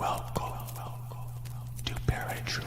Welcome to ParaTruth.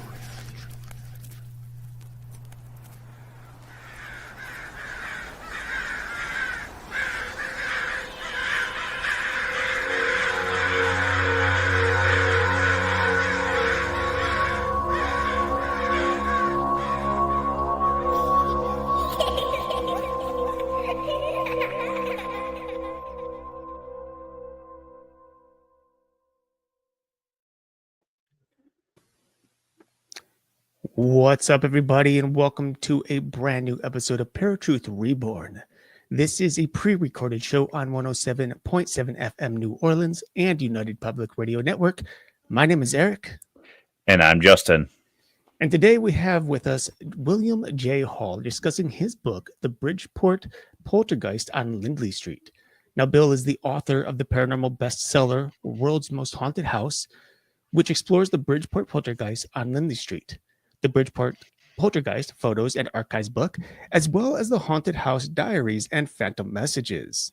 What's up, everybody, and welcome to a brand new episode of ParaTruth Reborn. This is a pre-recorded show on 107.7 FM New Orleans and United Public Radio Network. My name is Erik. And I'm Justin. And today we have with us William J. Hall discussing his book, The Bridgeport Poltergeist on Lindley Street. Now, Bill is the author of the paranormal bestseller, World's Most Haunted House, which explores the Bridgeport Poltergeist on Lindley Street. The Bridgeport Poltergeist Photos and Archives book, as well as the Haunted House Diaries and Phantom Messages.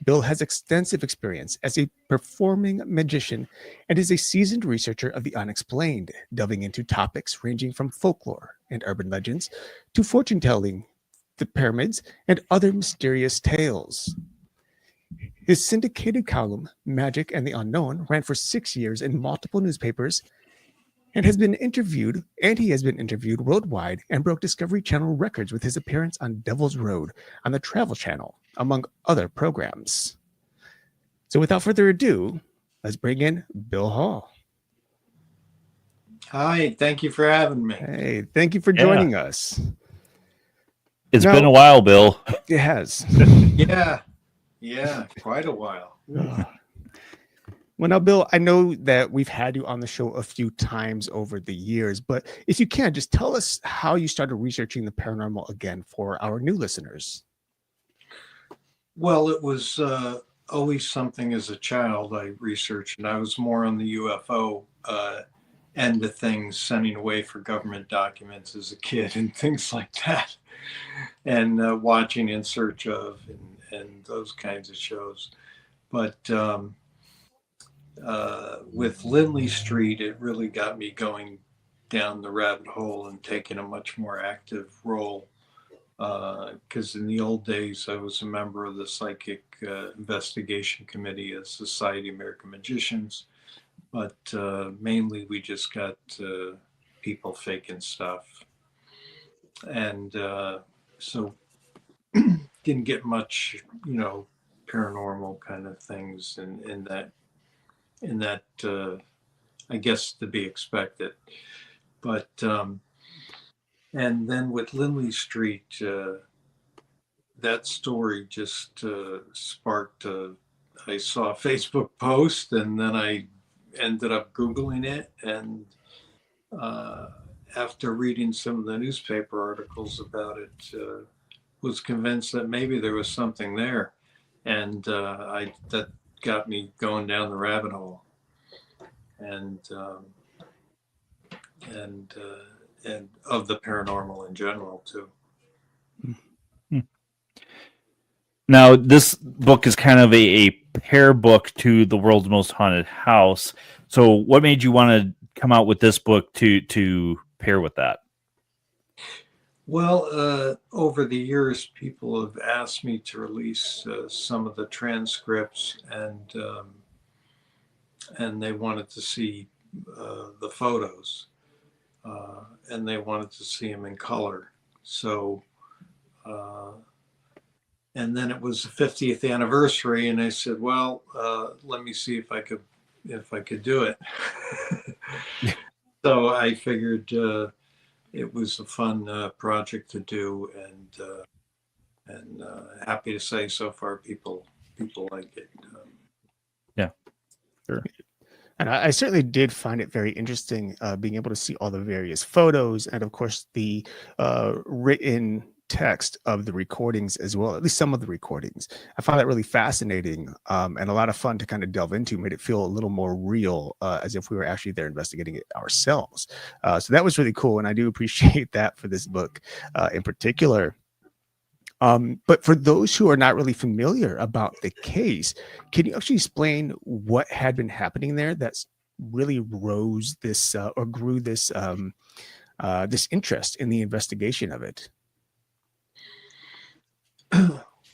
Bill has extensive experience as a performing magician and is a seasoned researcher of the unexplained, delving into topics ranging from folklore and urban legends to fortune-telling, the pyramids, and other mysterious tales. His syndicated column, Magic and the Unknown, ran for 6 years in multiple newspapers and he has been interviewed worldwide and broke Discovery Channel records with his appearance on Devil's Road on the Travel Channel, among other programs. So without further ado, let's bring in Bill Hall. Hi, thank you for having me. Hey, thank you for joining us. It's been a while, Bill. It has. Yeah, quite a while. Well, now, Bill, I know that we've had you on the show a few times over the years, but if you can, just tell us how you started researching the paranormal again for our new listeners. Well, it was always something as a child I researched, and I was more on the UFO end of things, sending away for government documents as a kid and things like that, and watching In Search of and those kinds of shows. But with Lindley Street, it really got me going down the rabbit hole and taking a much more active role. Because in the old days, I was a member of the Psychic Investigation Committee of Society of American Magicians, but mainly we just got people faking stuff. And so didn't get much, paranormal kind of things in that I guess to be expected. But and then with Lindley Street, that story just sparked I saw a Facebook post, and then I ended up Googling it, and after reading some of the newspaper articles about it, was convinced that maybe there was something there, and that got me going down the rabbit hole, and of the paranormal in general too. Now, this book is kind of a pair book to The World's Most Haunted House. So what made you want to come out with this book to pair with that? Well, over the years, people have asked me to release some of the transcripts, and they wanted to see the photos, and they wanted to see them in color. So, and then it was the 50th anniversary, and I said, well, let me see if I could do it. So I figured it was a fun project to do, and happy to say so far people like it. Yeah, sure. And I certainly did find it very interesting being able to see all the various photos and, of course, the written text of the recordings as well, at least some of the recordings. I found that really fascinating and a lot of fun to kind of delve into, made it feel a little more real, as if we were actually there investigating it ourselves. So that was really cool, and I do appreciate that for this book in particular. But for those who are not really familiar about the case, can you actually explain what had been happening there that's really rose this or grew this this interest in the investigation of it?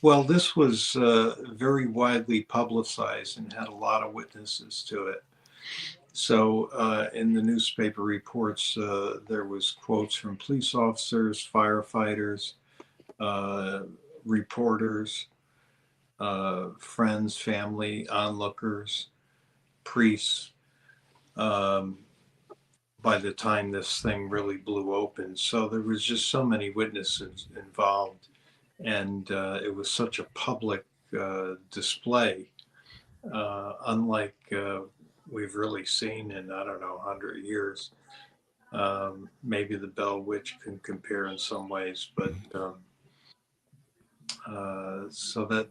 Well, this was very widely publicized and had a lot of witnesses to it. So in the newspaper reports, there was quotes from police officers, firefighters, reporters, friends, family, onlookers, priests. By the time this thing really blew open, so there was just so many witnesses involved, and it was such a public display, unlike we've really seen in, I don't know, 100 years. Maybe the Bell Witch can compare in some ways, but so that,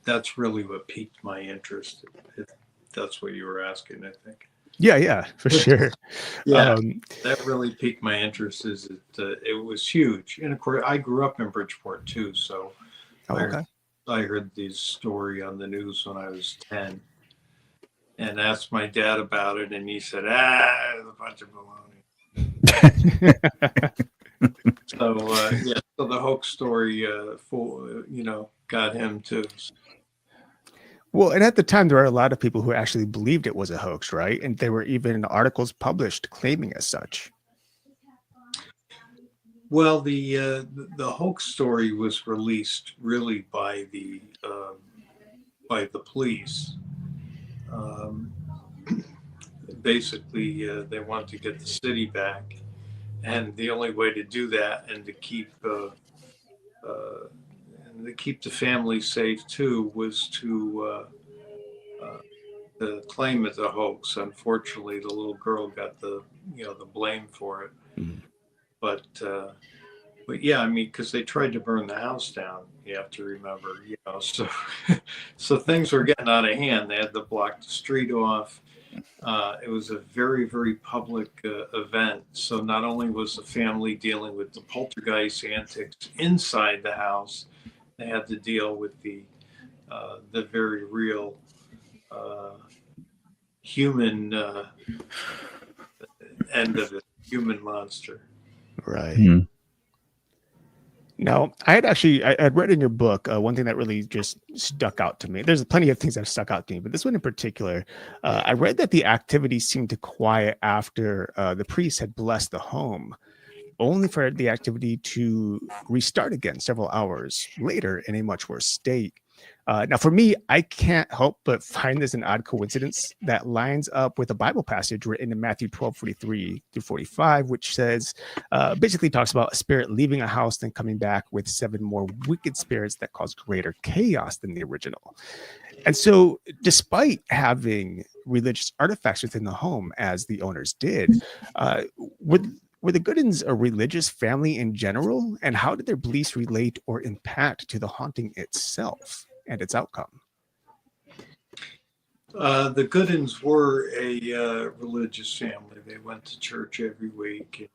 that's really what piqued my interest, if that's what you were asking, I think. Yeah, for sure. Yeah, that really piqued my interest. Is it was huge, and of course I grew up in Bridgeport too, so I heard this story on the news when I was 10, and asked my dad about it, and he said, it's a bunch of baloney. So the hoax story, got him too. Well, and at the time, there were a lot of people who actually believed it was a hoax, right? And there were even articles published claiming as such. Well, the hoax story was released really by the police. Basically, they wanted to get the city back, and the only way to do that and to keep the family safe too was to claim it a hoax. Unfortunately, the little girl got the blame for it. Mm-hmm. But yeah, I mean, because they tried to burn the house down. You have to remember, so so things were getting out of hand. They had to block the street off. It was a very, very public event. So not only was the family dealing with the poltergeist antics inside the house, they had to deal with the very real human end of it, human monster. Right. Mm-hmm. Now, I had read in your book one thing that really just stuck out to me. There's plenty of things that stuck out to me, but this one in particular, I read that the activity seemed to quiet after the priest had blessed the home, only for the activity to restart again several hours later in a much worse state. Now, for me, I can't help but find this an odd coincidence that lines up with a Bible passage written in Matthew 12:43-45, which says, basically talks about a spirit leaving a house, then coming back with 7 more wicked spirits that cause greater chaos than the original. And so, despite having religious artifacts within the home, as the owners did, were the Goodins a religious family in general? And how did their beliefs relate or impact to the haunting itself and its outcome? The Goodins were a religious family. They went to church every week.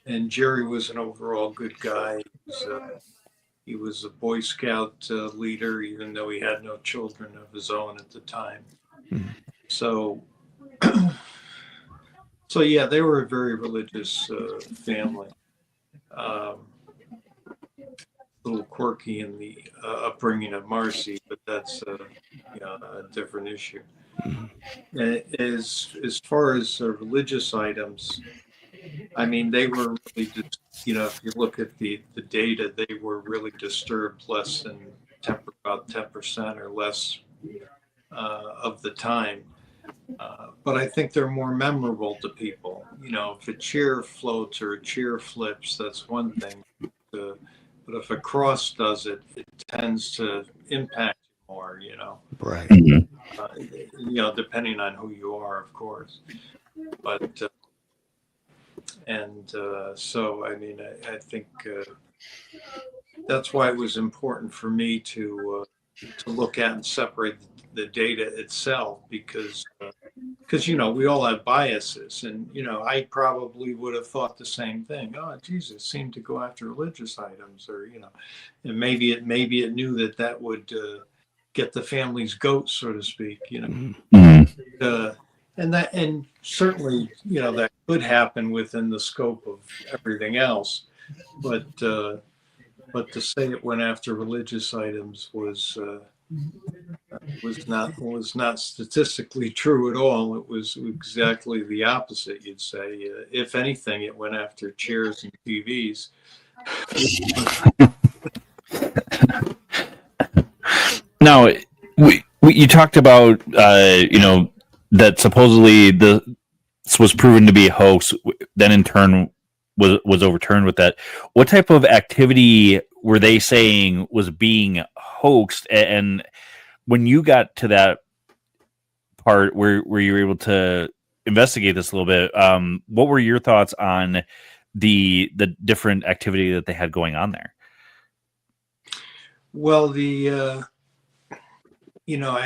And Jerry was an overall good guy. He was a Boy Scout leader, even though he had no children of his own at the time. Mm-hmm. So yeah, they were a very religious family. A little quirky in the upbringing of Marcy, but that's a different issue. As far as religious items, I mean, they were really just, if you look at the data, they were really disturbed less than about 10% or less of the time. But I think they're more memorable to people. If a chair floats or a chair flips, that's one thing. But if a cross does it, it tends to impact you more, Right. Mm-hmm. Depending on who you are, of course. But, so, I mean, I think that's why it was important for me to look at and separate the data itself, because we all have biases, and I probably would have thought the same thing. Oh, Jesus seemed to go after religious items, or and maybe it knew that would get the family's goat, so to speak, you know. Mhm. And certainly, you know, that could happen within the scope of everything else, but to say it went after religious items was not statistically true at all. It was exactly the opposite, you'd say. If anything, it went after chairs and TVs. Now, you talked about that supposedly this was proven to be a hoax, then in turn was overturned with that. What type of activity were they saying was being hoaxed? And when you got to that part where you were able to investigate this a little bit, what were your thoughts on the different activity that they had going on there? Well, I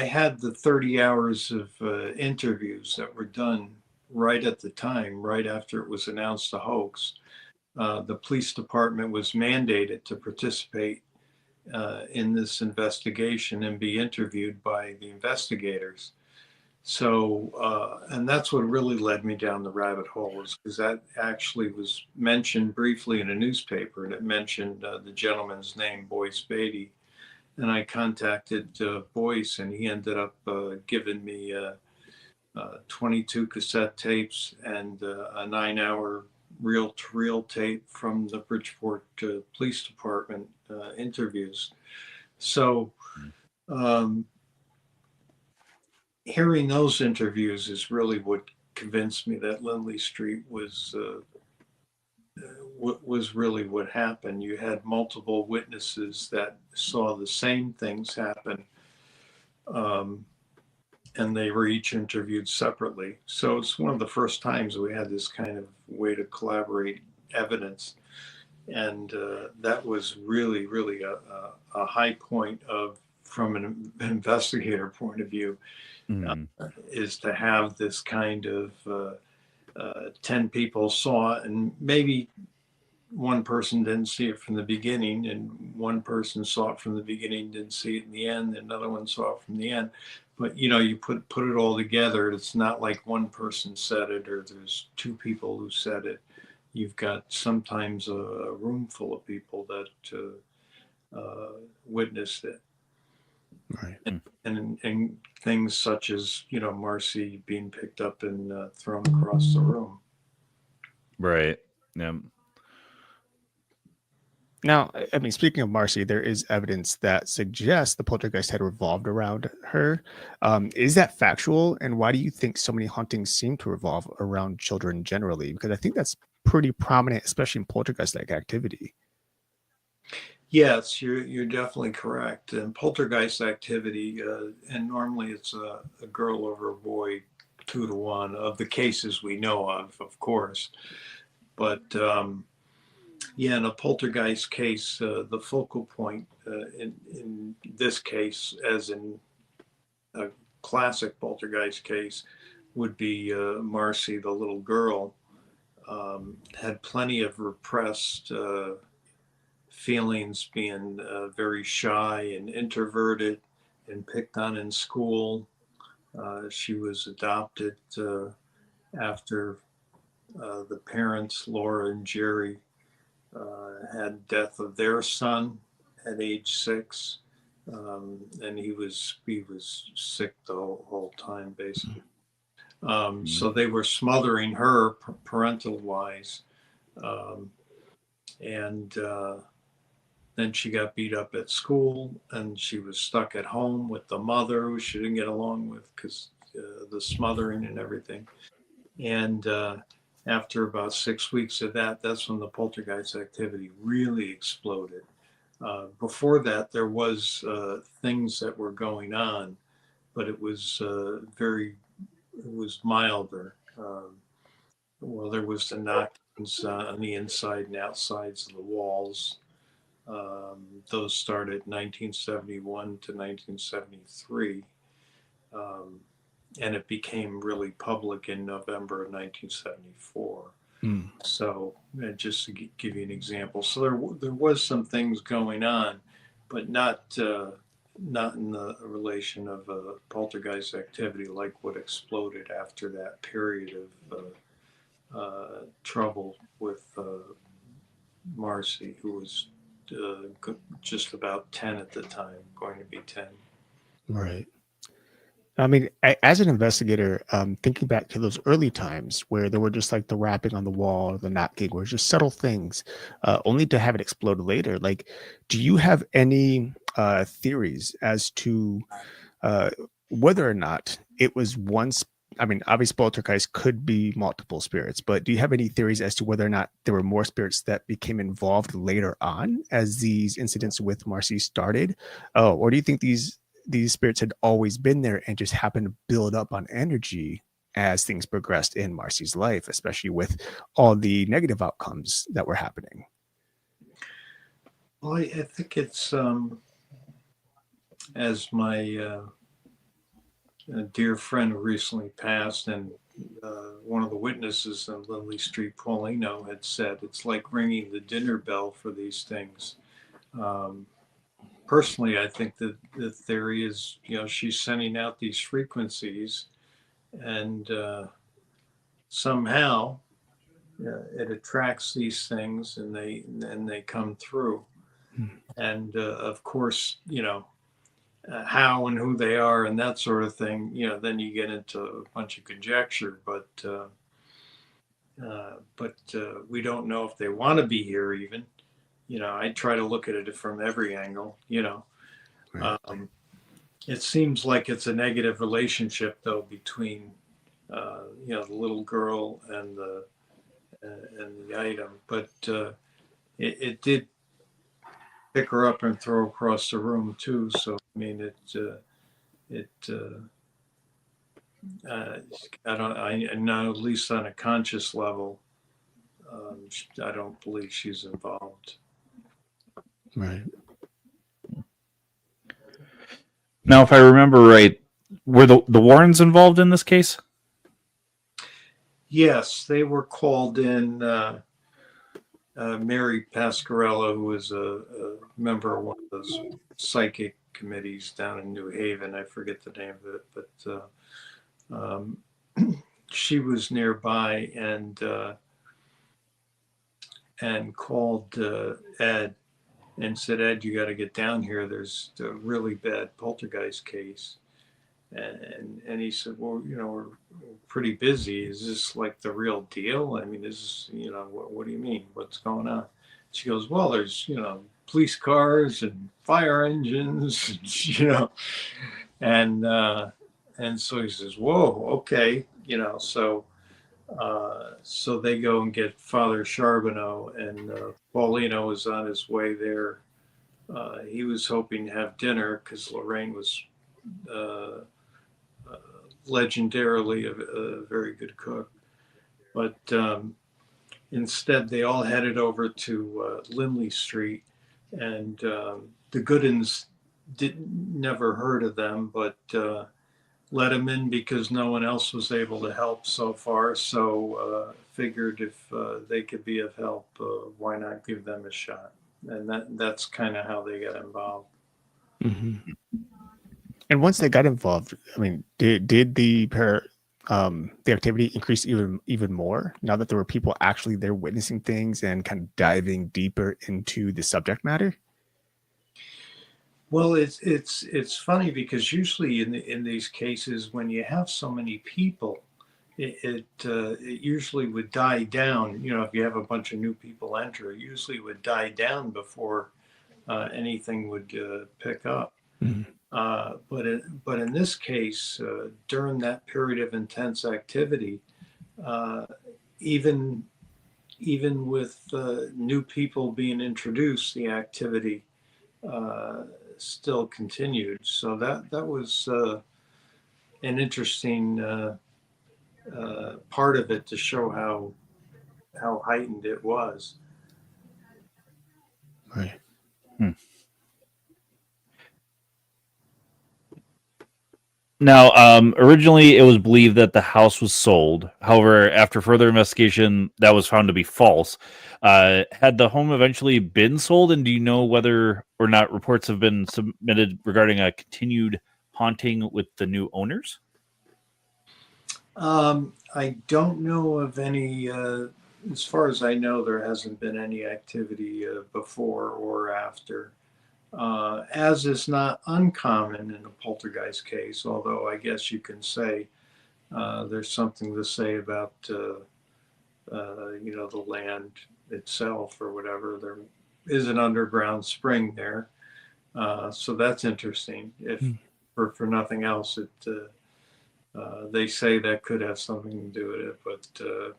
had the 30 hours of interviews that were done right at the time, right after it was announced a hoax. The police department was mandated to participate in this investigation and be interviewed by the investigators. So, and that's what really led me down the rabbit hole, is because that actually was mentioned briefly in a newspaper, and it mentioned the gentleman's name, Boyce Beatty. And I contacted Boyce, and he ended up giving me 22 cassette tapes and a 9-hour reel-to-reel tape from the Bridgeport Police Department interviews. So, hearing those interviews is really what convinced me that Lindley Street was really what happened. You had multiple witnesses that saw the same things happen, and they were each interviewed separately. So it's one of the first times we had this kind of way to collaborate evidence, and that was really, really a high point of, from an investigator point of view, is to have this kind of 10 people saw it, and maybe one person didn't see it from the beginning, and one person saw it from the beginning, didn't see it in the end, and another one saw it from the end. But you put it all together. It's not like one person said it, or there's two people who said it. You've got sometimes a room full of people that witnessed it. Right. And things such as, Marcy being picked up and thrown across the room. Right. Yeah. Now, I mean, speaking of Marcy, there is evidence that suggests the poltergeist had revolved around her. Is that factual? And why do you think so many hauntings seem to revolve around children generally? Because I think that's pretty prominent, especially in poltergeist-like activity. Yes, you're definitely correct. And poltergeist activity, and normally it's a girl over a boy, 2-to-1 of the cases we know of course. But yeah, in a poltergeist case, the focal point in this case, as in a classic poltergeist case, would be Marcy, the little girl. Had plenty of repressed feelings, being very shy and introverted and picked on in school. She was adopted after the parents, Laura and Jerry, had death of their son at age 6. And he was sick the whole time, basically. So they were smothering her parental wise. And then she got beat up at school, and she was stuck at home with the mother, who she didn't get along with because the smothering and everything. And after about 6 weeks of that, that's when the poltergeist activity really exploded. Before that, there was things that were going on, but it was milder. Well, there was the knockings on the inside and outsides of the walls. Those started 1971 to 1973. And it became really public in November of 1974. So just to give you an example, so there was some things going on, but not not in the relation of poltergeist activity like what exploded after that period of trouble with Marcy, who was just about 10 at the time, going to be 10. Right. I mean, as an investigator, thinking back to those early times where there were just like the rapping on the wall, the knocking, were just subtle things, only to have it explode later. Like, do you have any theories as to uh, whether or not it was once? I mean, obviously, poltergeist could be multiple spirits, but do you have any theories as to whether or not there were more spirits that became involved later on as these incidents with Marcy started? Oh, or do you think these spirits had always been there and just happened to build up on energy as things progressed in Marcy's life, especially with all the negative outcomes that were happening? Well, I think it's as my a dear friend who recently passed, and one of the witnesses in Lindley Street, Paulino, had said, it's like ringing the dinner bell for these things. Um, Personally, I think that the theory is, she's sending out these frequencies, and somehow it attracts these things, and they come through. And of course, how and who they are and that sort of thing, then you get into a bunch of conjecture, but we don't know if they want to be here even. I try to look at it from every angle. Right. It seems like it's a negative relationship though between the little girl and the item, but it did pick her up and throw across the room too. So I mean, it I know, at least on a conscious level, I don't believe she's involved. Right. Now, if I remember right, were the Warrens involved in this case? Yes, they were called in. Mary Pascarella, who was a member of one of those psychic committees down in New Haven. I forget the name of it, but she was nearby and called Ed and said, Ed, you got to get down here. There's a really bad poltergeist case. And he said, well, we're pretty busy. Is this like the real deal? I mean, is this, what do you mean? What's going on? She goes, well, there's, police cars and fire engines, and so he says, whoa, okay, so they go and get Father Charbonneau, and Paulino is on his way there. He was hoping to have dinner because Lorraine was legendarily a very good cook. But instead, they all headed over to Lindley Street, and the Goodins never heard of them, but let them in because no one else was able to help so far. So figured if they could be of help, why not give them a shot? And that's kind of how they got involved. Mm-hmm. And once they got involved, I mean, did the the activity increase even more now that there were people actually there witnessing things and kind of diving deeper into the subject matter? Well, it's funny because usually in these cases, when you have so many people, it usually would die down. If you have a bunch of new people enter, it usually would die down before anything would pick up. Mm-hmm. But in this case, during that period of intense activity, even with new people being introduced, the activity still continued. So that was an interesting part of it to show how heightened it was. Right. Now, originally it was believed that the house was sold. However, after further investigation, that was found to be false. Had the home eventually been sold, and do you know whether or not reports have been submitted regarding a continued haunting with the new owners? I don't know of any, as far as I know, there hasn't been any activity before or after. As is not uncommon in a poltergeist case, although I guess you can say there's something to say about, the land itself or whatever. There is an underground spring there. So that's interesting. If for nothing else, they say that could have something to do with it,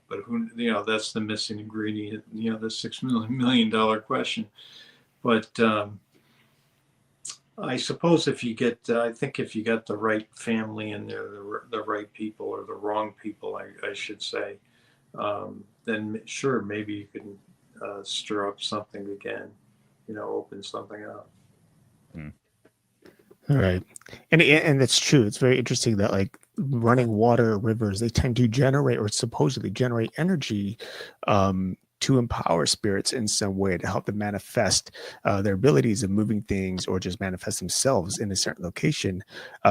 but who, that's the missing ingredient. The $6 million question. But I suppose if you get, I think if you got the right family in there, the right people or the wrong people, I should say, then sure, maybe you can stir up something again, open something up. All right. And that's true. It's very interesting that like running water, rivers, they tend to generate or supposedly generate energy to empower spirits in some way to help them manifest their abilities of moving things or just manifest themselves in a certain location.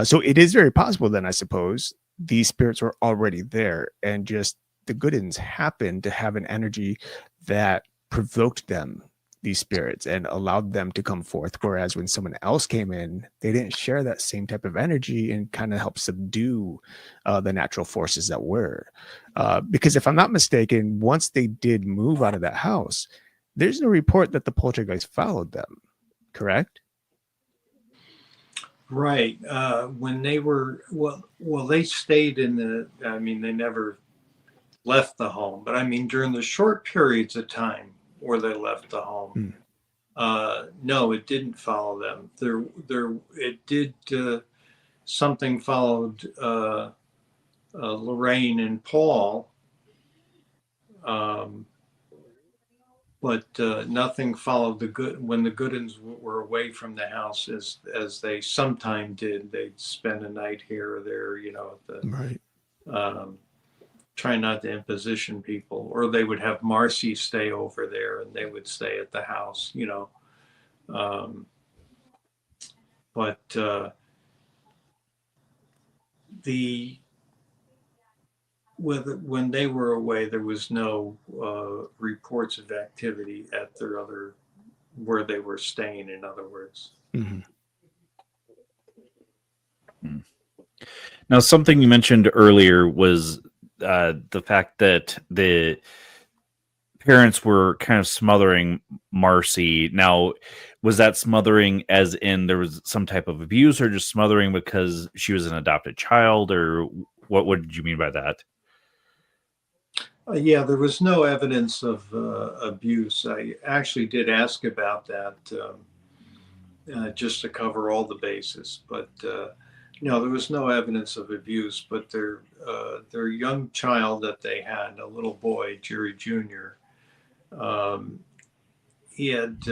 So it is very possible then, I suppose, these spirits were already there and just the good ends happened to have an energy that provoked them, these spirits, and allowed them to come forth. Whereas when someone else came in, they didn't share that same type of energy and kind of help subdue the natural forces that were. Because if I'm not mistaken, once they did move out of that house, there's no report that the poltergeist followed them, correct? Right. When they were, they stayed they never left the home, but I mean, during the short periods of time where they left the home, no, it didn't follow them. It did, something followed Lorraine and Paul, but nothing followed the good. When the Goodens were away from the house, as they sometime did, they'd spend a night here or there, at the Right. try not to imposition people, or they would have Marcy stay over there and they would stay at the house, but when they were away, there was no reports of activity at where they were staying, in other words. Now, something you mentioned earlier was the fact that the parents were kind of smothering Marcy. Now, was that smothering as in there was some type of abuse, or just smothering because she was an adopted child, or what did you mean by that? Yeah, there was no evidence of abuse. I actually did ask about that just to cover all the bases, but no, there was no evidence of abuse. But their young child that they had, a little boy, Jerry Jr., he had,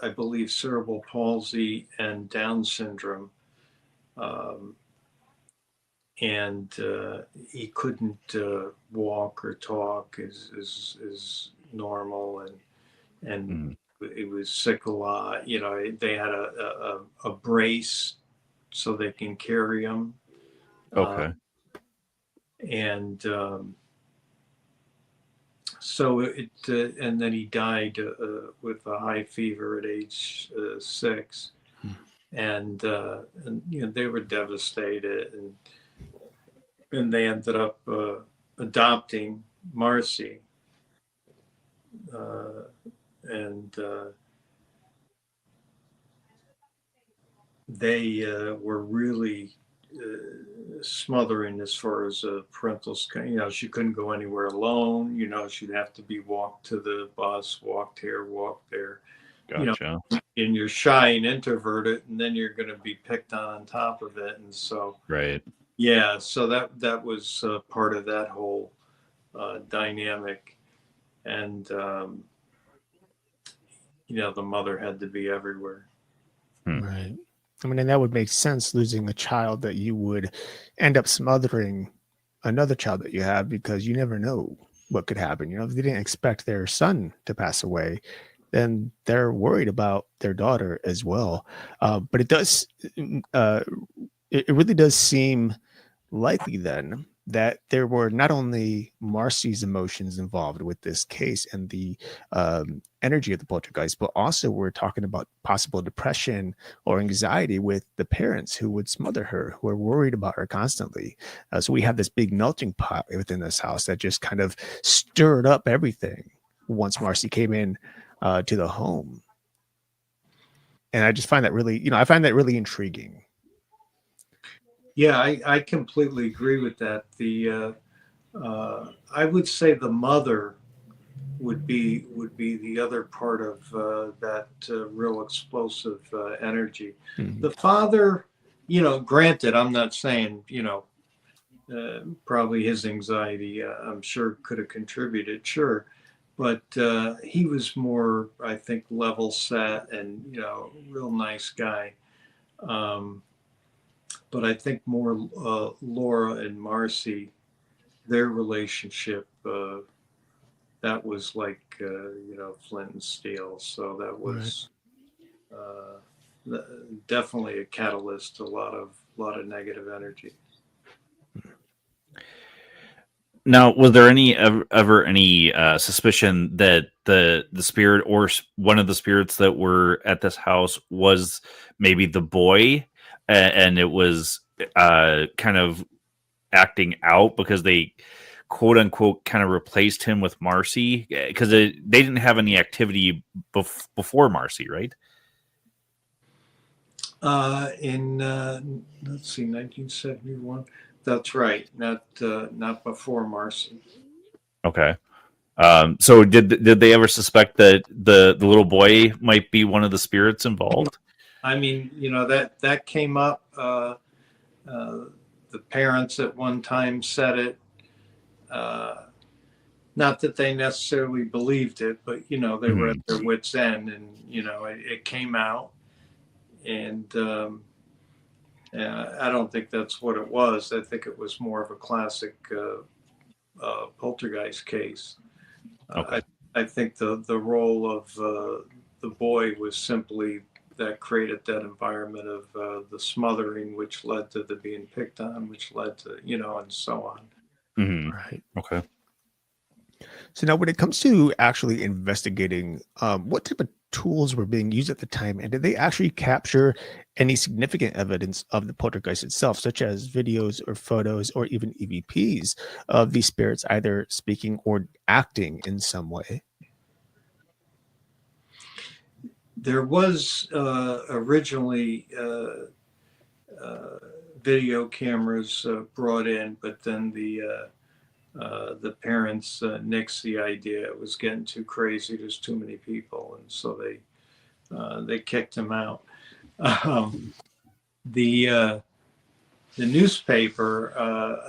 I believe, cerebral palsy and Down syndrome. And he couldn't walk or talk as normal, and he was sick a lot. They had a brace so they can carry him. Okay. And so and then he died with a high fever at age 6, and they were devastated, and they ended up adopting Marcy, and they were really smothering as far as parental. She couldn't go anywhere alone. She'd have to be walked to the bus, walked here, walked there. Gotcha. And you're shy and introverted, and then you're going to be picked on top of it, and so Right. yeah, so that was part of that whole dynamic, and the mother had to be everywhere. Right. I mean, and that would make sense, losing a child, that you would end up smothering another child that you have, because you never know what could happen. If they didn't expect their son to pass away, then they're worried about their daughter as well. But uh, it really does seem likely then that there were not only Marcy's emotions involved with this case and the energy of the poltergeist, but also we're talking about possible depression or anxiety with the parents who would smother her, who are worried about her constantly. So we have this big melting pot within this house that just kind of stirred up everything once Marcy came in to the home. And I just find that really intriguing. Yeah, I completely agree with that. I would say the mother would be the other part of that real explosive energy. Mhm. The father, granted, I'm not saying, probably his anxiety, I'm sure could have contributed, sure, but he was more, I think, level set and real nice guy. But I think more Laura and Marcy, their relationship, that was like flint and steel. So that Right. was definitely a catalyst to a lot of negative energy. Now, was there ever any suspicion that the spirit or one of the spirits that were at this house was maybe the boy, and it was kind of acting out because they quote unquote kind of replaced him with Marcy, because they didn't have any activity before Marcy, right? In let's see, 1971. That's right. Not before Marcy. Okay. So did they ever suspect that the little boy might be one of the spirits involved? I mean, that came up. The parents at one time said it. Not that they necessarily believed it, but they were at Mhm. their wits' end, and it came out, and I don't think that's what it was. I think it was more of a classic poltergeist case. Okay. I think the role of the boy was simply that created that environment of the smothering, which led to the being picked on, which led to and so on. Hmm. Right. Okay. So now, when it comes to actually investigating, what type of tools were being used at the time, and did they actually capture any significant evidence of the poltergeist itself, such as videos or photos or even EVPs of these spirits either speaking or acting in some way? There was originally video cameras brought in, but then the parents nixed the idea. It was getting too crazy. There's too many people, and so they kicked him out. Um, the newspaper.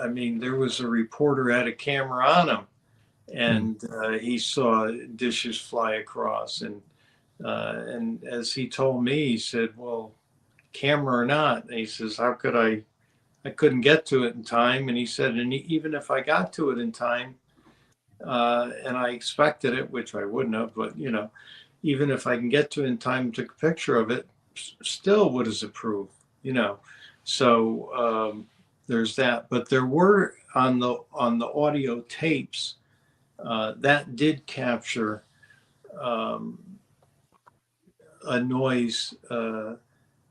I mean, there was a reporter had a camera on him, Hmm. and he saw dishes fly across, and as he told me, he said, "Well, camera or not," and he says, "How could I? I couldn't get to it in time." And he said, "And even if I got to it in time, and I expected it, which I wouldn't have, but even if I can get to it in time and took a picture of it, still, what does it prove? You know." So there's that. But there were on the audio tapes that did capture um, a noise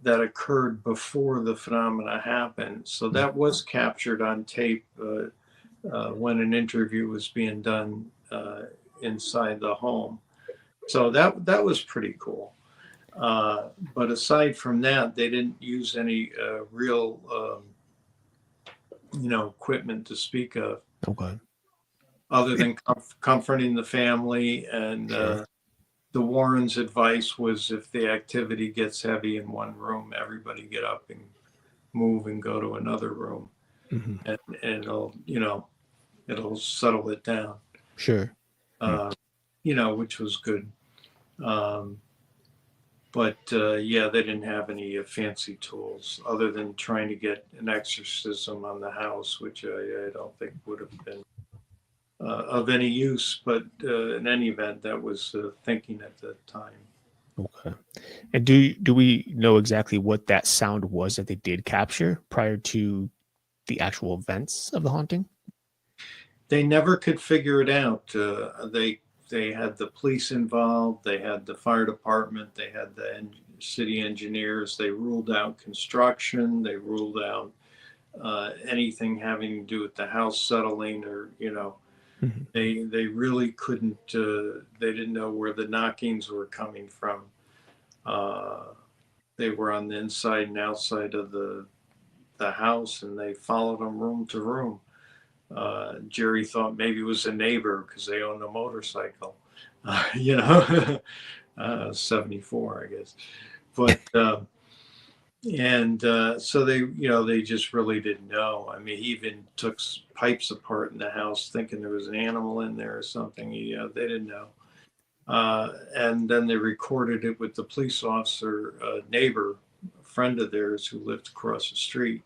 that occurred before the phenomena happened. So that was captured on tape when an interview was being done inside the home. So that was pretty cool. But aside from that, they didn't use any real, equipment to speak of, Okay. other than comforting the family. And Sure. the Warrens' advice was, if the activity gets heavy in one room, everybody get up and move and go to another room, Hmm. and it'll settle it down. Sure. Uh, which was good. Um, But yeah, they didn't have any fancy tools other than trying to get an exorcism on the house, which I don't think would have been of any use. But in any event, that was thinking at the time. Okay. And do we know exactly what that sound was that they did capture prior to the actual events of the haunting? They never could figure it out. They had the police involved, they had the fire department, they had the city engineers. They ruled out construction. They ruled out anything having to do with the house settling, or Mhm. they really couldn't. They didn't know where the knockings were coming from. They were on the inside and outside of the house, and they followed them room to room. Jerry thought maybe it was a neighbor because they owned a motorcycle, 74, I guess. But, so they just really didn't know. I mean, he even took pipes apart in the house thinking there was an animal in there or something. They didn't know. And then they recorded it with the police officer, a neighbor, a friend of theirs who lived across the street.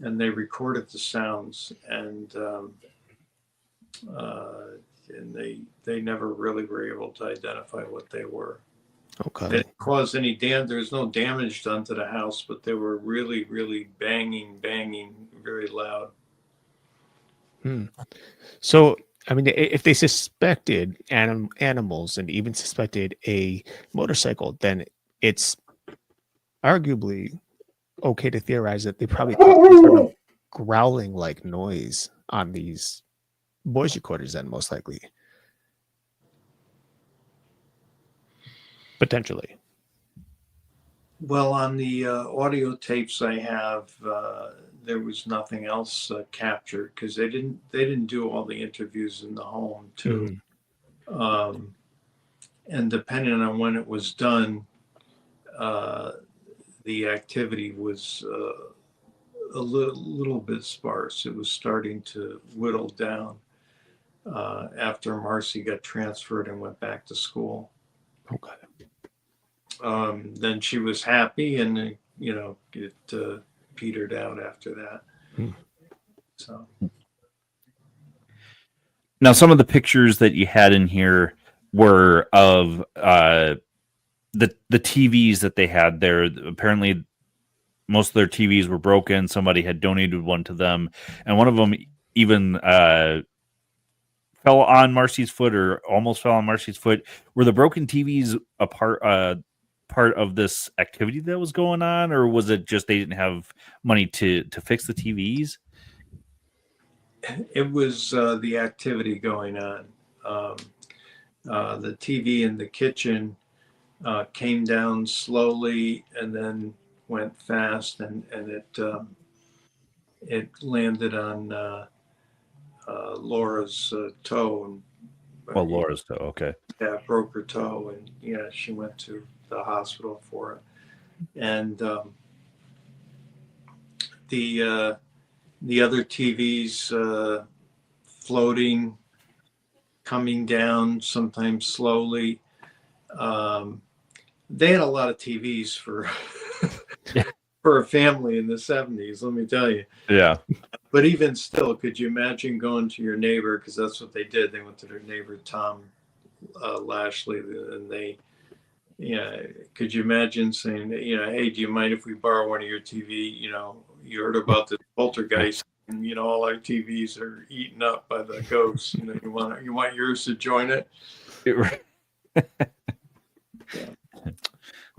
And they recorded the sounds, and they never really were able to identify what they were. Okay. They didn't cause any damage. There was no damage done to the house, but they were really, really banging, very loud. So, I mean, if they suspected animals and even suspected a motorcycle, then it's arguably okay to theorize that they probably caught some sort of growling like noise on these voice recorders, then most likely. Potentially. Well, on the audio tapes I have, there was nothing else captured because they didn't do all the interviews in the home too. And depending on when it was done, the activity was a little bit sparse. It was starting to whittle down after Marcy got transferred and went back to school. Okay. Then she was happy, and it petered out after that. So now, some of the pictures that you had in here were of the TVs that they had there. Apparently, most of their TVs were broken. Somebody had donated one to them, and one of them even fell on Marcy's foot, or almost fell on Marcy's foot. Were the broken TVs a part of this activity that was going on, or was it just they didn't have money to fix the TVs? it was the activity going on. The TV in the kitchen came down slowly and then went fast, and it landed on Laura's toe. Well, Laura's toe, okay. Yeah, broke her toe, and she went to the hospital for it. And the other TVs floating, coming down, sometimes slowly. They had a lot of TVs for for a family in the 70s, let me tell you. Yeah. But even still, could you imagine going to your neighbor, because that's what they did. They went to their neighbor, Tom Lashley, and they, could you imagine saying, hey, do you mind if we borrow one of your TV? You heard about the poltergeist, and all our TVs are eaten up by the ghosts. You want yours to join it? Yeah.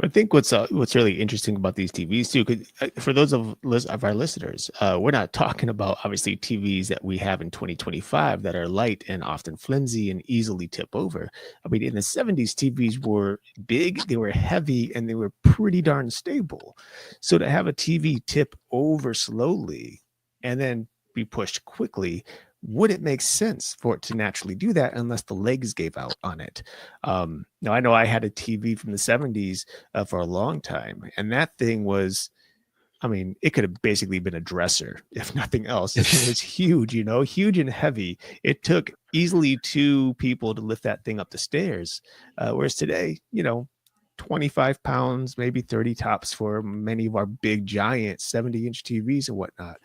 I think what's really interesting about these TVs too, because for those of our listeners, we're not talking about obviously TVs that we have in 2025 that are light and often flimsy and easily tip over. I mean, in the 70s, TVs were big, they were heavy, and they were pretty darn stable. So to have a TV tip over slowly and then be pushed quickly, wouldn't make sense for it to naturally do that unless the legs gave out on it. Now, I know I had a TV from the 70s for a long time, and that thing was, I mean, it could have basically been a dresser, if nothing else. It was huge, huge and heavy. It took easily 2 people to lift that thing up the stairs. Whereas today, 25 pounds, maybe 30 tops for many of our big giant 70-inch TVs and whatnot.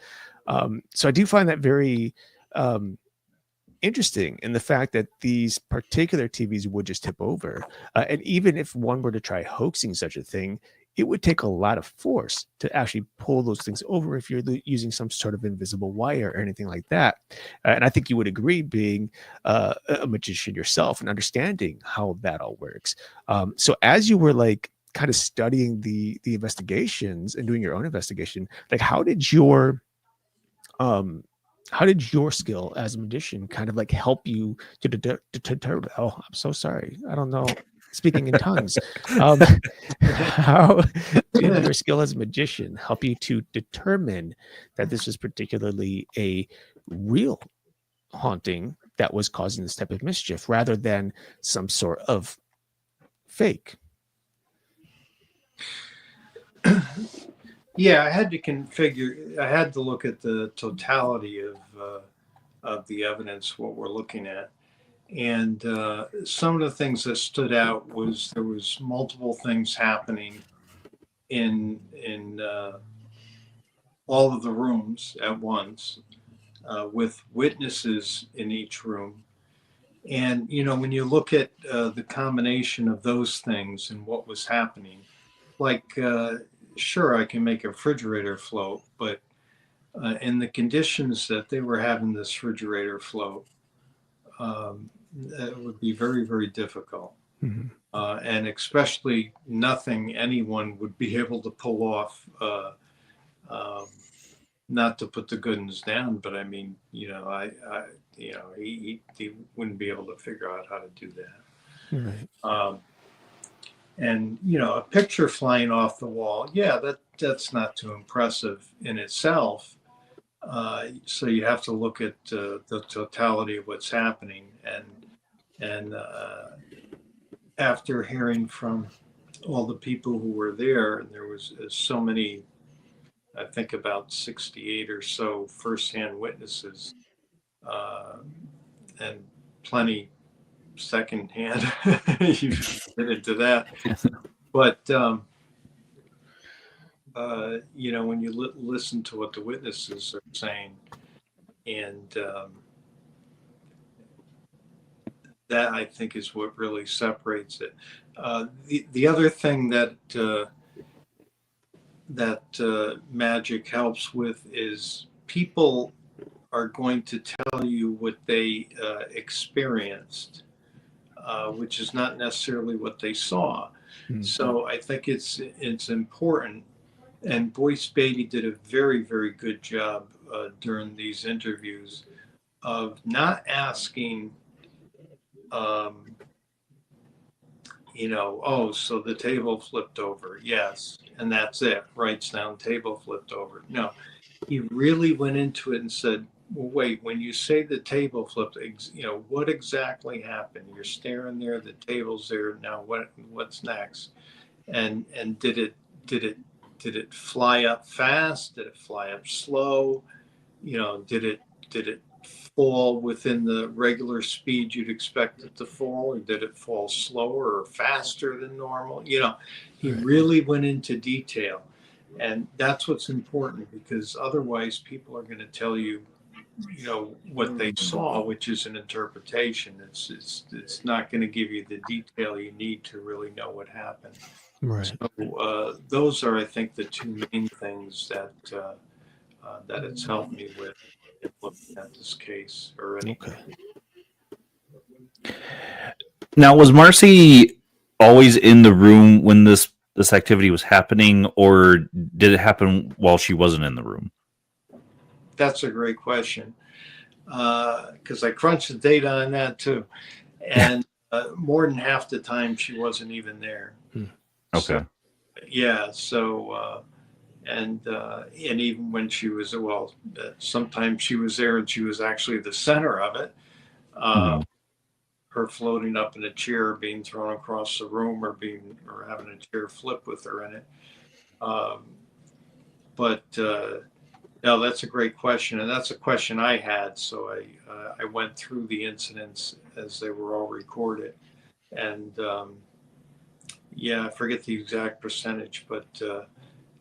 So I do find that very interesting in the fact that these particular TVs would just tip over. And even if one were to try hoaxing such a thing, it would take a lot of force to actually pull those things over if you're using some sort of invisible wire or anything like that. And I think you would agree, being a magician yourself and understanding how that all works. So as you were like kind of studying the investigations and doing your own investigation, like how did your skill as a magician kind of like help you to determine? Oh, I'm so sorry. I don't know. Speaking in tongues. How did your skill as a magician help you to determine that this was particularly a real haunting that was causing this type of mischief rather than some sort of fake? Yeah, I had to look at the totality of the evidence, what we're looking at. And some of the things that stood out was there was multiple things happening in all of the rooms at once, with witnesses in each room. And, you know, when you look at the combination of those things and what was happening, like, sure, I can make a refrigerator float, but in the conditions that they were having this refrigerator float, it would be very, very difficult. Mm-hmm. And especially nothing anyone would be able to pull off, not to put the good ones down, but I mean, you know, he wouldn't be able to figure out how to do that. Right. And, you know, a picture flying off the wall, yeah, that's not too impressive in itself. So you have to look at the totality of what's happening. And after hearing from all the people who were there, and there was so many, I think about 68 or so firsthand witnesses, and plenty secondhand. You get into that. But, you know, when you listen to what the witnesses are saying, and that I think is what really separates it. The other thing that magic helps with is people are going to tell you what they experienced, which is not necessarily what they saw. Mm-hmm. So I think it's important. And Boyce Beatty did a very, very good job during these interviews of not asking, you know, oh, so the table flipped over. Yes. And that's it. Writes down table flipped over. No, he really went into it and said, well, wait, when you say the table flipped, you know, what exactly happened? You're staring there, the table's there. Now what's next? And did it fly up fast? Did it fly up slow? You know, did it fall within the regular speed you'd expect it to fall, or did it fall slower or faster than normal? You know, he really went into detail, and that's what's important, because otherwise people are going to tell you, you know, what they saw, which is an interpretation. It's not going to give you the detail you need to really know what happened. Right. So those are, I think, the two main things that it's helped me with in looking at this case or anything. Okay. Now, was Marcy always in the room when this activity was happening, or did it happen while she wasn't in the room? That's a great question, because I crunched the data on that too, and more than half the time she wasn't even there. Okay. So, yeah. So, and even when she was, well, sometimes she was there and she was actually the center of it. Her floating up in a chair, being thrown across the room, or having a chair flip with her in it. But no, that's a great question, and that's a question I had. So I went through the incidents as they were all recorded, and yeah, I forget the exact percentage, but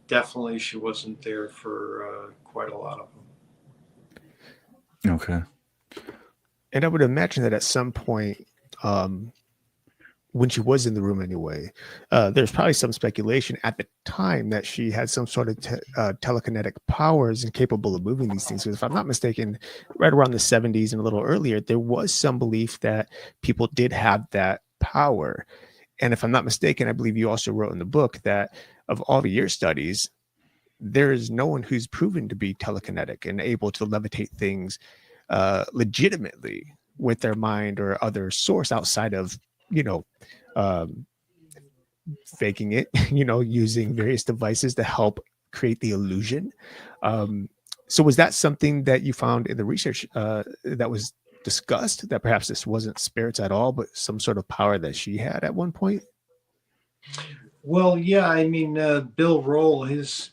definitely she wasn't there for quite a lot of them. Okay. And I would imagine that at some point, um, when she was in the room anyway, there's probably some speculation at the time that she had some sort of telekinetic powers and capable of moving these things. Because if I'm not mistaken, right around the 70s and a little earlier, there was some belief that people did have that power. And if I'm not mistaken, I believe you also wrote in the book that of all of your studies, there is no one who's proven to be telekinetic and able to levitate things legitimately with their mind or other source outside of, you know, um, faking it, using various devices to help create the illusion. So was that something that you found in the research that was discussed, that perhaps this wasn't spirits at all, but some sort of power that she had at one point? Well, yeah, I mean, Bill Roll, his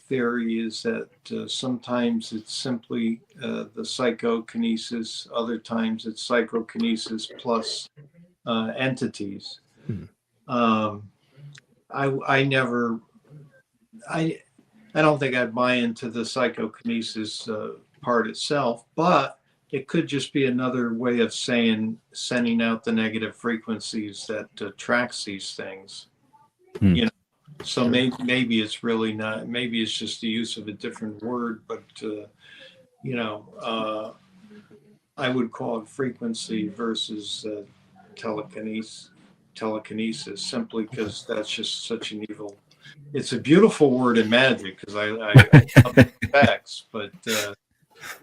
theory is that sometimes it's simply the psychokinesis, other times it's psychokinesis plus entities. Hmm. I never, I don't think I'd buy into the psychokinesis part itself, but it could just be another way of sending out the negative frequencies that attracts these things. You know, so Sure. maybe it's really not. Maybe it's just the use of a different word, but I would call it frequency versus telekinesis. Telekinesis, simply because that's just such an evil. It's a beautiful word in magic because I love the facts, but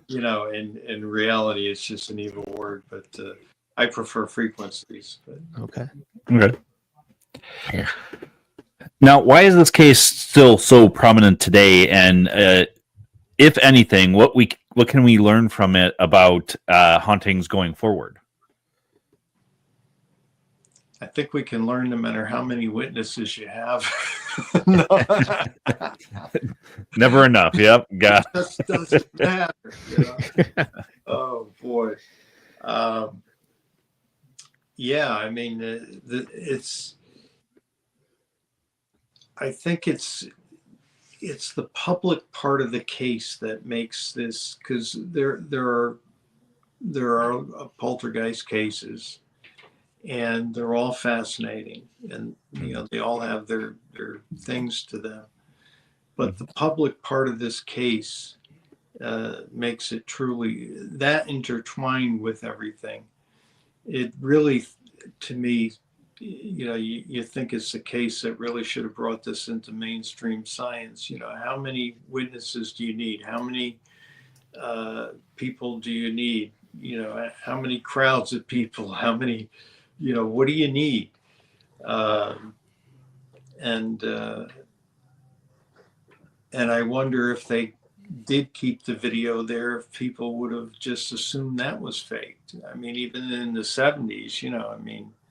in reality, it's just an evil word. But I prefer frequencies. But Okay. Okay. Now, why is this case still so prominent today? And if anything, what can we learn from it about hauntings going forward? I think we can learn no matter how many witnesses you have. Never enough. Yep. Got. It doesn't matter. Oh boy. Yeah, I mean, I think it's the public part of the case that makes this, because there are poltergeist cases, and they're all fascinating, and they all have their things to them, but the public part of this case makes it truly that intertwined with everything. It really, to me, you think it's the case that really should have brought this into mainstream science. How many witnesses do you need? How many people do you need? How many crowds of people? How many? What do you need? And I wonder if they did keep the video there, if people would have just assumed that was faked. I mean, even in the 70s,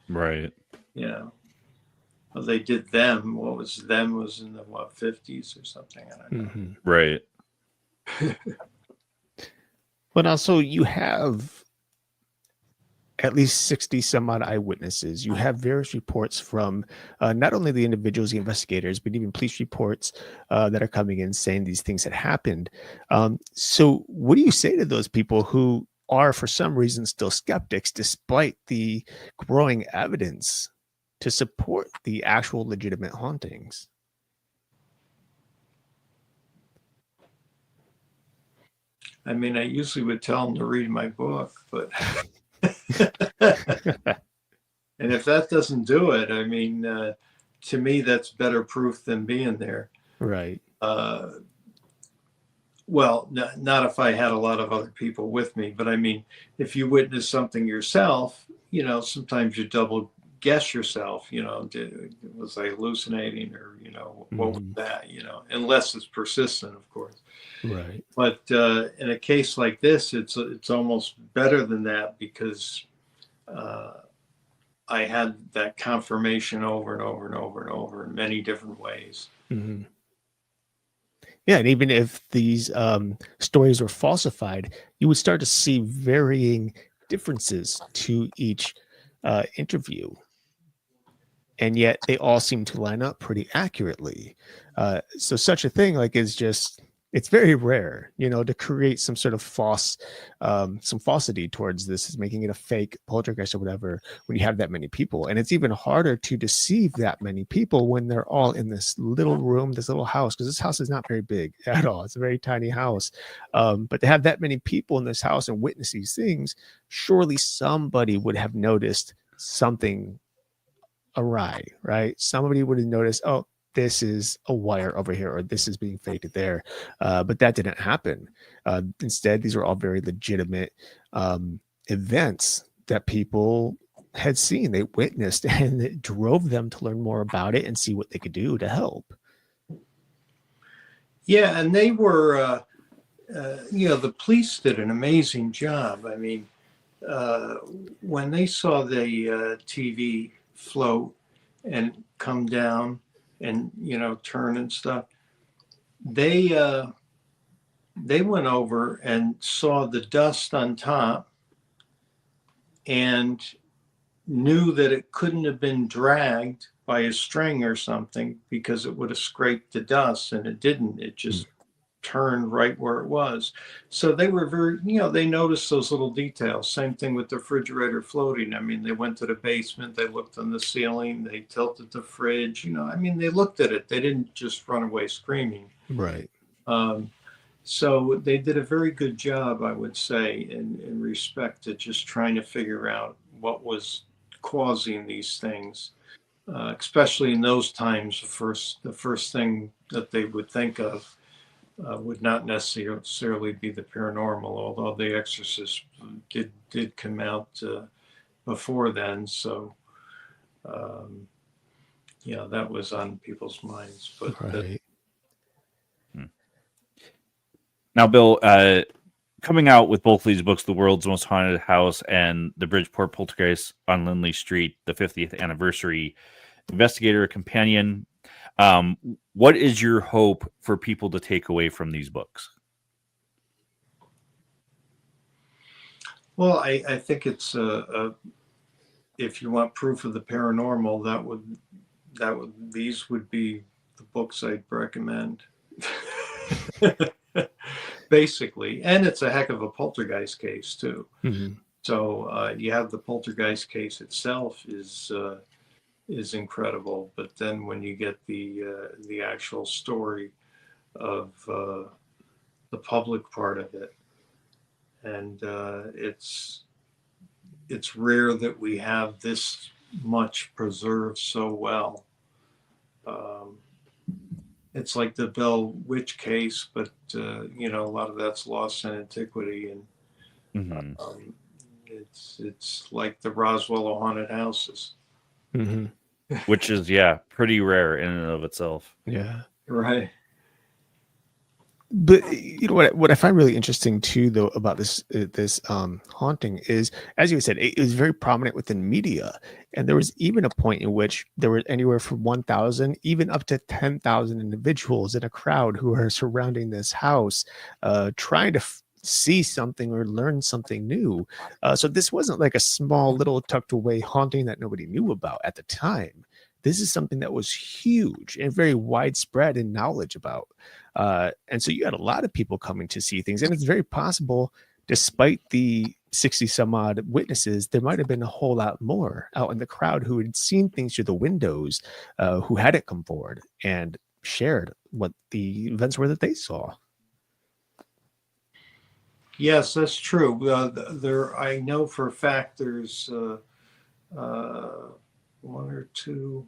Right. Well, they did them. What was them was in the 50s or something. I don't know. Mm-hmm. Right. But also, you have at least 60 some odd eyewitnesses. You have various reports from not only the individuals, the investigators, but even police reports that are coming in saying these things had happened. So what do you say to those people who are, for some reason, still skeptics, despite the growing evidence to support the actual legitimate hauntings? I mean, I usually would tell them to read my book, but and if that doesn't do it, I mean, to me, that's better proof than being there. Right. Well, not if I had a lot of other people with me, but I mean, if you witness something yourself, sometimes you double guess yourself, was I hallucinating, or, what was that, unless it's persistent, of course. Right. But in a case like this, it's almost better than that, because I had that confirmation over and over and over and over in many different ways. Mm-hmm. Yeah, and even if these stories were falsified, you would start to see varying differences to each interview. and yet they all seem to line up pretty accurately. So such a thing like is just, it's very rare, to create some sort of some falsity towards this, is making it a fake poltergeist or whatever, when you have that many people. And it's even harder to deceive that many people when they're all in this little room, this little house, because this house is not very big at all. It's a very tiny house. But to have that many people in this house and witness these things, surely somebody would have noticed something awry, right? Somebody would have noticed, oh, this is a wire over here, or this is being faked there. But that didn't happen. Instead, these are all very legitimate events that people had seen, they witnessed, and it drove them to learn more about it and see what they could do to help. Yeah, and they were, the police did an amazing job. I mean, when they saw the TV float and come down and turn and stuff, they went over and saw the dust on top and knew that it couldn't have been dragged by a string or something, because it would have scraped the dust, and it didn't. It just turned right where it was. So they were very, they noticed those little details. Same thing with the refrigerator floating. I mean, they went to the basement, they looked on the ceiling, they tilted the fridge, they looked at it. They didn't just run away screaming. Right. So they did a very good job, I would say, in respect to just trying to figure out what was causing these things. Especially in those times, the first thing that they would think of would not necessarily be the paranormal, although The Exorcist did come out before then. So, that was on people's minds. But right. Now, Bill, coming out with both of these books, The World's Most Haunted House and The Bridgeport Poltergeist on Lindley Street, the 50th anniversary, Investigator Companion. What is your hope for people to take away from these books? Well, I think it's if you want proof of the paranormal, these would be the books I'd recommend. Basically, and it's a heck of a poltergeist case too. Mm-hmm. So you have the poltergeist case itself is incredible, but then when you get the actual story of the public part of it, and it's rare that we have this much preserved so well. It's like the Bell Witch case, but a lot of that's lost in antiquity, and it's like the Roswell haunted houses, which is pretty rare in and of itself. Yeah, right. But what I find really interesting too, though, about this haunting is, as you said, it was very prominent within media, and there was even a point in which there were anywhere from 1,000, even up to 10,000 individuals in a crowd who are surrounding this house, trying to see something or learn something new. So this wasn't like a small little tucked away haunting that nobody knew about at the time. This is something that was huge and very widespread in knowledge about. And so you had a lot of people coming to see things. And it's very possible, despite the 60 some odd witnesses, there might have been a whole lot more out in the crowd who had seen things through the windows, who hadn't come forward and shared what the events were that they saw. Yes, that's true. I know for a fact there's one or two,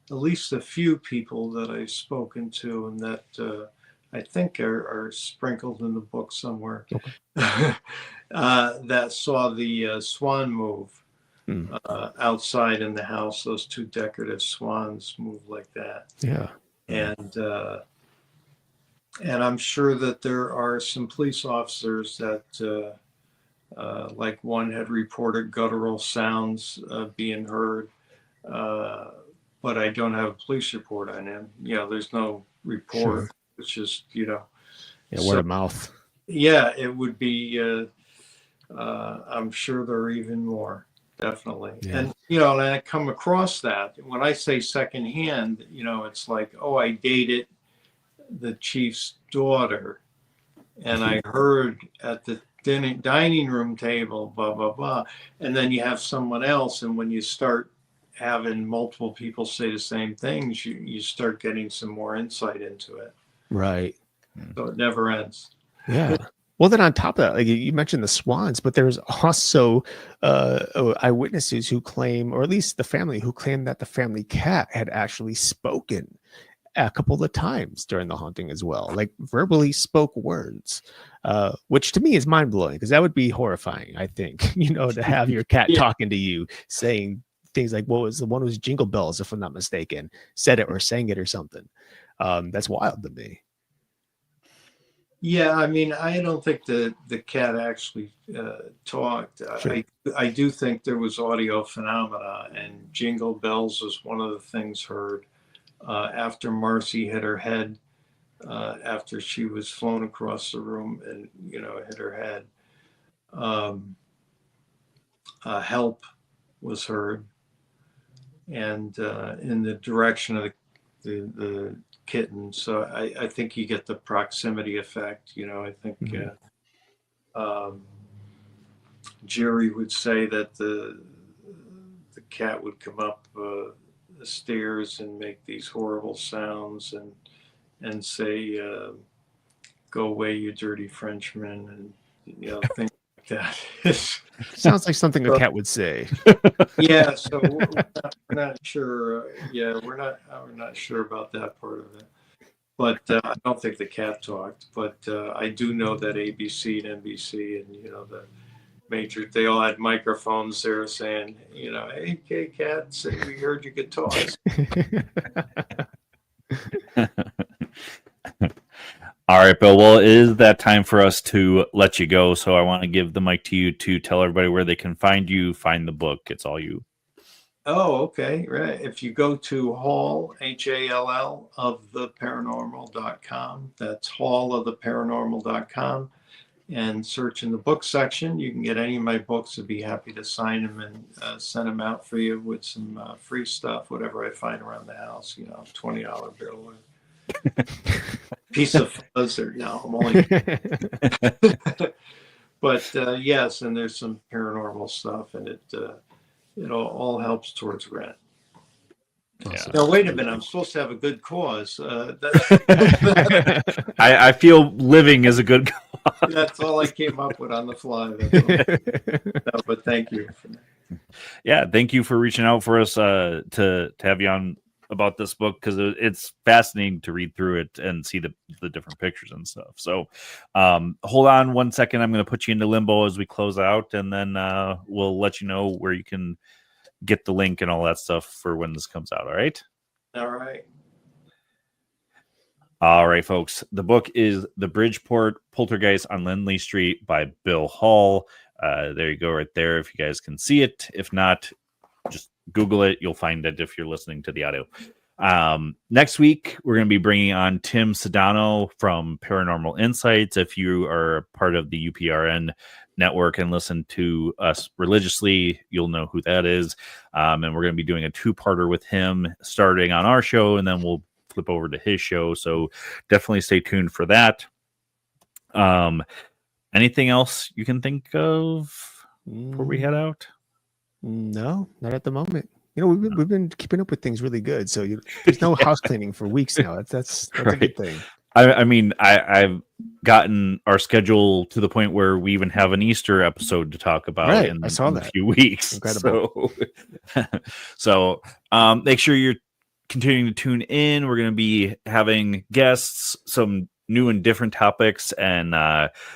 at least a few people that I've spoken to, and that I think are sprinkled in the book somewhere, that saw the swan move outside in the house. Those two decorative swans move like that. Yeah. And I'm sure that there are some police officers that, like one had reported guttural sounds being heard, but I don't have a police report on him. There's no report. Sure. It's just, word of mouth. Yeah, it would be, I'm sure there are even more. definitely. Yeah. And, you know, and I come across that. When I say secondhand, you know, it's like, oh, I dated the chief's daughter, and I heard at the dining room table, blah, blah, blah. And then you have someone else, and when you start having multiple people say the same things, you start getting some more insight into it. Right. So it never ends. Yeah. Well, then on top of that, like you mentioned the swans, but there's also eyewitnesses who claim, or at least the family who claim that the family cat had actually spoken a couple of times during the haunting as well, like verbally spoke words, which to me is mind blowing because that would be horrifying. I think, you know, to have your cat Yeah. talking to you, saying things like, "What was the one was Jingle Bells?" If I'm not mistaken, said it or sang it or something. That's wild to me. Yeah, I mean, I don't think the cat actually talked. Sure. I do think there was audio phenomena, and Jingle Bells was one of the things heard after Marcy hit her head, after she was flown across the room and, you know, hit her head. Help was heard, and in the direction of the kitten. So I think you get the proximity effect. You know, I think Jerry would say that the cat would come up the stairs and make these horrible sounds and say, "Go away, you dirty Frenchman," and, you know, things like that. Sounds like something a cat would say. Yeah, so we're not sure. Yeah, we're not sure about that part of it. But I don't think the cat talked. But I do know that ABC and NBC and, you know, the major, they all had microphones there saying, you know, "Hey, cat, say we heard you could talk." All right, Bill. Well, it is that time for us to let you go. So I want to give the mic to you to tell everybody where they can find you, find the book. It's all you. Oh, okay. Right. If you go to Hall, HALL, of the paranormal.com, that's Hall of the paranormal.com, and search in the book section. You can get any of my books. I'd be happy to sign them and send them out for you with some free stuff, whatever I find around the house, you know, $20 bill. Piece of fuzz or no, I'm only. But yes, and there's some paranormal stuff, and it all helps towards rent. Yeah. Now wait a minute, I'm supposed to have a good cause. I feel living is a good cause. That's all I came up with on the fly. No, but thank you for that. Yeah, thank you for reaching out for us to have you on about this book, because it's fascinating to read through it and see the different pictures and stuff. So hold on one second. I'm going to put you into limbo as we close out, and then we'll let you know where you can get the link and all that stuff for when this comes out. All right. All right, folks. The book is The Bridgeport Poltergeist on Lindley Street by Bill Hall. There you go, right there, if you guys can see it. If not, just Google it. You'll find it if you're listening to the audio. Next week, we're going to be bringing on Tim Sedano from Paranormal Insights. If you are part of the UPRN network and listen to us religiously, you'll know who that is. And we're going to be doing a two-parter with him starting on our show, and then we'll flip over to his show. So definitely stay tuned for that. Anything else you can think of before we head out? No, not at the moment. You know, we've been keeping up with things really good. So there's no house cleaning for weeks now. That's right. A good thing. I mean, I've gotten our schedule to the point where we even have an Easter episode to talk about in a few weeks. Incredible. So make sure you're continuing to tune in. We're going to be having guests, some new and different topics, and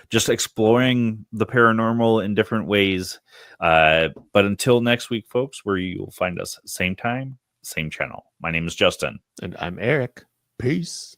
just exploring the paranormal in different ways. But until next week, folks, where you'll find us same time, same channel. My name is Justin. And I'm Erik. Peace.